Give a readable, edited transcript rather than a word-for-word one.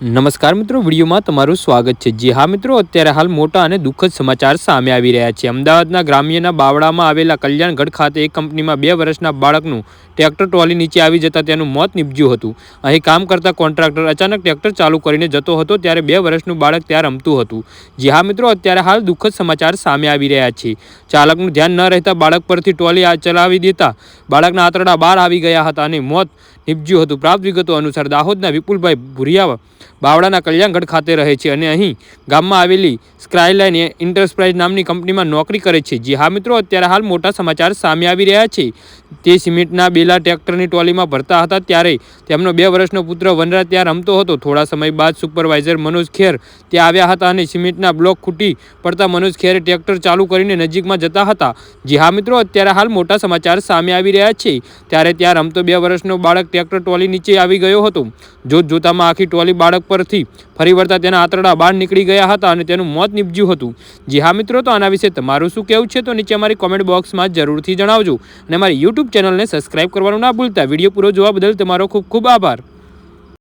નમસ્કાર મિત્રો, વિડીયોમાં તમારું સ્વાગત છે। જી હા મિત્રો, અત્યારે હાલ મોટા અને દુઃખદ સમાચાર સામે આવી રહ્યા છે। અમદાવાદના ગ્રામ્યના બાવળામાં આવેલા કલ્યાણગઢ ખાતે એક કંપનીમાં 2 વર્ષના બાળકનું ટ્રેક્ટર ટ્રોલી નીચે આવી જતા તેનું મોત નીપજ્યું હતું। અહીં કામ કરતા કોન્ટ્રાક્ટર અચાનક ટ્રેક્ટર ચાલુ કરીને જતો હતો ત્યારે 2 વર્ષનું બાળક ત્યાં રમતું હતું। જી હા મિત્રો, અત્યારે હાલ દુઃખદ સમાચાર સામે આવી રહ્યા છે। ચાલકનું ધ્યાન ન રહેતા બાળક પરથી ટ્રોલી ચલાવી દેતા બાળકના આંતરડા બહાર આવી ગયા હતા અને મોત નીપજ્યું હતું। પ્રાપ્ત વિગતો અનુસાર દાહોદના વિપુલભાઈ ભુરિયા બાવળાના કલ્યાણગઢ ખાતે રહે છે અને અહીં ગામમાં આવેલી સ્કાયલાઇન એન્ટરપ્રાઇઝ નામની કંપનીમાં નોકરી કરે છે। જી હા મિત્રો, અત્યારે હાલ મોટા સમાચાર સામે આવી રહ્યા છે। તે સિમેન્ટના બેલા ટ્રેક્ટરની ટ્રોલીમાં ભરતા હતા ત્યારે તેમનો 2 વર્ષનો પુત્ર વનરાજ ત્યાં રમતો હતો। થોડા સમય બાદ સુપરવાઇઝર મનોજ ખેર ત્યાં આવ્યા હતા અને સિમેન્ટના બ્લોક ખૂટી પડતા મનોજ ખેરે ટ્રેક્ટર ચાલુ કરીને નજીકમાં જતા હતા। જી હા મિત્રો, અત્યારે હાલ મોટા સમાચાર સામે આવી રહ્યા છે ત્યારે ત્યાં રમતો 2 વર્ષનો બાળક ટ્રેક્ટર ટ્રોલી નીચે આવી ગયો હતો। જોતામાં આખી ટ્રોલી બાળક પરથી ફરી વળતા તેના આંતરડા બહાર નીકળી ગયા હતા અને તેનું મોત નીપજ્યું હતું। જી હા મિત્રો, તો આના વિશે તમારું શું કહેવું છે તો નીચે અમારી કોમેન્ટ બોક્સમાં જરૂરથી જણાવજો અને અમારી યુટ્યુબ ચેનલને સબસ્ક્રાઇબ કરવાનું ના ભૂલતા। વિડીયો પૂરો જોવા બદલ તમારો ખૂબ ખૂબ આભાર।